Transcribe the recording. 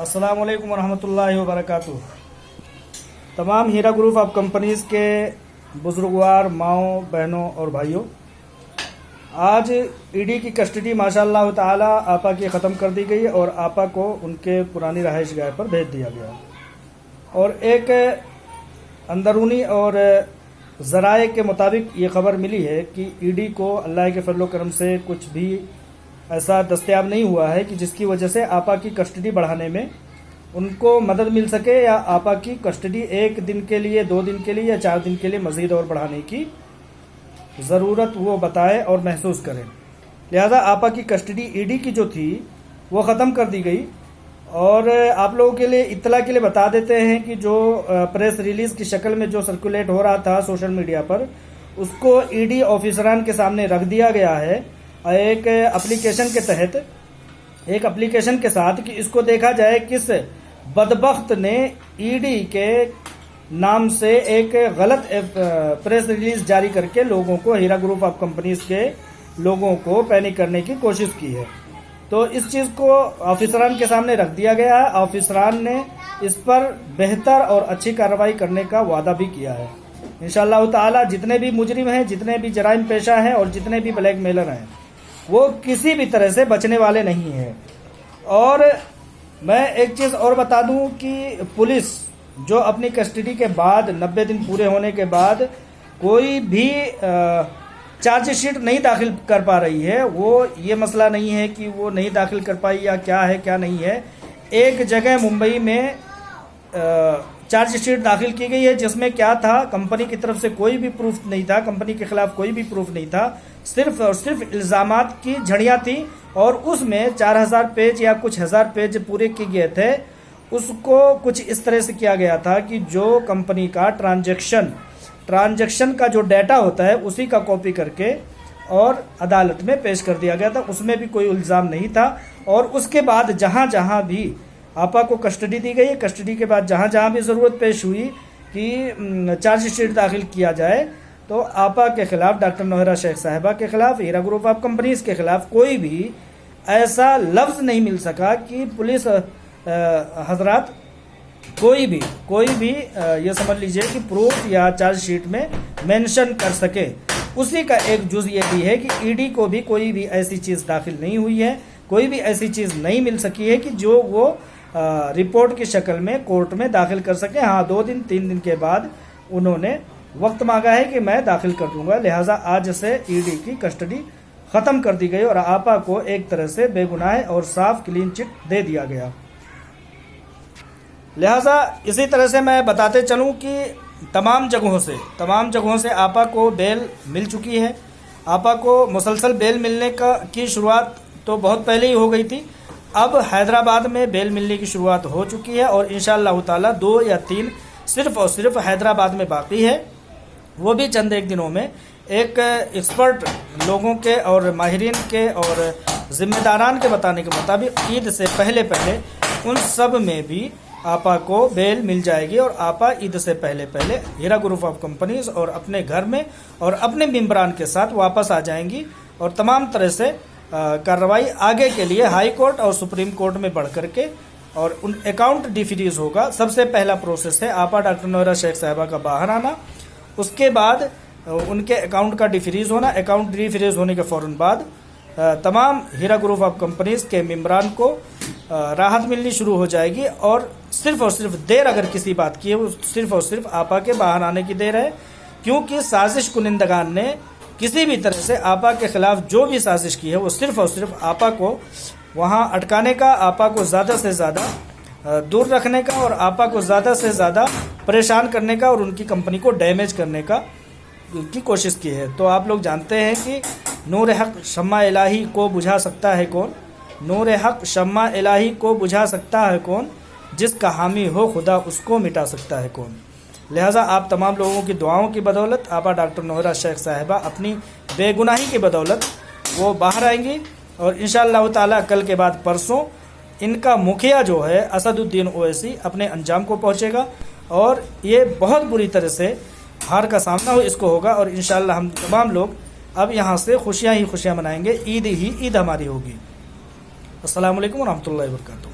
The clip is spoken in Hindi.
अस्सलाम वालेकुम वरहमतुल्लाहि वबरकातुह। तमाम हीरा ग्रुप ऑफ कंपनीज़ के बुजुर्गवार माओ बहनों और भाइयों, आज ईडी की कस्टडी माशाअल्लाह ताला आपा की ख़त्म कर दी गई और आपा को उनके पुरानी रहाइश गाह पर भेज दिया गया। और एक अंदरूनी और ज़राए के मुताबिक ये ख़बर मिली है कि ईडी को अल्लाह के फजल करम से कुछ भी ऐसा दस्तयाब नहीं हुआ है कि जिसकी वजह से आपा की कस्टडी बढ़ाने में उनको मदद मिल सके या आपा की कस्टडी एक दिन के लिए, 2 दिन के लिए या 4 दिन के लिए मज़ीद और बढ़ाने की ज़रूरत वो बताए और महसूस करें। लिहाजा आपा की कस्टडी ईडी की जो थी वो ख़त्म कर दी गई। और आप लोगों के लिए इत्तला के लिए बता देते हैं कि जो प्रेस रिलीज़ की शक्ल में जो सर्कुलेट हो रहा था सोशल मीडिया पर, उसको ईडी ऑफिसरान के सामने रख दिया गया है एक एप्लीकेशन के तहत, एक एप्लीकेशन के साथ, कि इसको देखा जाए किस बदबख्त ने ईडी के नाम से एक गलत प्रेस रिलीज जारी करके लोगों को, हीरा ग्रुप ऑफ कंपनीज के लोगों को पैनिक करने की कोशिश की है। तो इस चीज़ को ऑफिसरान के सामने रख दिया गया है। ऑफिसरान ने इस पर बेहतर और अच्छी कार्रवाई करने का वादा भी किया है। इंशाअल्लाह ताला जितने भी मुजरिम हैं, जितने भी जराइम पेशा हैं और जितने भी ब्लैक मेलर हैं, वो किसी भी तरह से बचने वाले नहीं हैं। और मैं एक चीज़ और बता दूं कि पुलिस जो अपनी कस्टडी के बाद 90 दिन पूरे होने के बाद कोई भी चार्जशीट नहीं दाखिल कर पा रही है, वो ये मसला नहीं है कि वो नहीं दाखिल कर पाई या क्या है क्या नहीं है। एक जगह मुंबई में चार्जशीट दाखिल की गई है जिसमें क्या था, कंपनी की तरफ से कोई भी प्रूफ नहीं था, कंपनी के खिलाफ कोई भी प्रूफ नहीं था, सिर्फ और सिर्फ इल्ज़ामात की झड़ियाँ थी। और उसमें 4000 पेज या कुछ हज़ार पेज पूरे किए गए थे। उसको कुछ इस तरह से किया गया था कि जो कंपनी का ट्रांजैक्शन का जो डाटा होता है उसी का कॉपी करके और अदालत में पेश कर दिया गया था। उसमें भी कोई इल्ज़ाम नहीं था। और उसके बाद जहाँ जहाँ भी आपा को कस्टडी दी गई, कस्टडी के बाद जहाँ जहाँ भी ज़रूरत पेश हुई कि चार्जशीट दाखिल किया जाए, तो आपा के खिलाफ, डॉक्टर नोहरा शेख साहिबा के खिलाफ, हीरा ग्रुप ऑफ कंपनीज़ के खिलाफ कोई भी ऐसा लफ्ज़ नहीं मिल सका कि पुलिस हजरात कोई भी ये समझ लीजिए कि प्रूफ या चार्जशीट में मेंशन कर सके। उसी का एक जुज़ ये भी है कि ईडी को भी कोई भी ऐसी चीज़ दाखिल नहीं हुई है, कोई भी ऐसी चीज़ नहीं मिल सकी है कि जो वो रिपोर्ट की शक्ल में कोर्ट में दाखिल कर सके। हाँ, 2 दिन 3 दिन के बाद उन्होंने वक्त मांगा है कि मैं दाखिल कर दूंगा। लिहाजा आज से ईडी की कस्टडी ख़त्म कर दी गई और आपा को एक तरह से बेगुनाह और साफ क्लीन चिट दे दिया गया। लिहाजा इसी तरह से मैं बताते चलूं कि तमाम जगहों से आपा को बेल मिल चुकी है। आपा को मुसलसल बेल मिलने की शुरुआत तो बहुत पहले ही हो गई थी। अब हैदराबाद में बेल मिलने की शुरुआत हो चुकी है और इंशाअल्लाह ताला 2 या 3 सिर्फ और सिर्फ हैदराबाद में बाकी है। वो भी चंद एक दिनों में एक एक्सपर्ट लोगों के और माहिरीन के और ज़िम्मेदारान के बताने के मुताबिक ईद से पहले उन सब में भी आपा को बेल मिल जाएगी और आपा ईद से पहले हीरा ग्रुप ऑफ कंपनीज और अपने घर में और अपने मेंबरान के साथ वापस आ जाएंगी। और तमाम तरह से कार्रवाई आगे के लिए हाई कोर्ट और सुप्रीम कोर्ट में बढ़ करके और उन अकाउंट डिफ्रीज होगा। सबसे पहला प्रोसेस है आपा डॉक्टर नोहरा शेख साहिबा का बाहर आना, उसके बाद उनके अकाउंट का डिफ्रीज होना। अकाउंट डिफ्रीज होने के फ़ौरन बाद तमाम हीरा ग्रुप ऑफ कंपनीज के मेंबरान को राहत मिलनी शुरू हो जाएगी। और सिर्फ देर अगर किसी बात की है, वो सिर्फ और सिर्फ आपा के बाहर आने की देर है, क्योंकि साजिश कुनिंदगान ने किसी भी तरह से आपा के खिलाफ जो भी साजिश की है वो सिर्फ और सिर्फ आपा को वहाँ अटकाने का, आपा को ज़्यादा से ज़्यादा दूर रखने का और आपा को ज़्यादा से ज़्यादा परेशान करने का और उनकी कंपनी को डैमेज करने की कोशिश की है। तो आप लोग जानते हैं कि नूर हक शम्मा इलाही को बुझा सकता है कौन, नूर हक शम्मा इलाही को बुझा सकता है कौन, जिसका हामी हो खुदा उसको मिटा सकता है कौन। लिहाजा आप तमाम लोगों की दुआओं की बदौलत, आपा डॉक्टर नोहरा शेख साहिबा अपनी बेगुनाही की बदौलत वो बाहर आएंगी और इंशाअल्लाह ताला कल के बाद परसों इनका मुखिया जो है असदुद्दीन ओवैसी अपने अंजाम को पहुँचेगा और ये बहुत बुरी तरह से हार का सामना इसको होगा। और इंशाअल्लाह हम तमाम लोग अब यहाँ से खुशियाँ ही खुशियाँ मनाएंगे, ईद ही ईद हमारी होगी। अस्सलामु अलैकुम व रहमतुल्लाहि व बरकातुहू।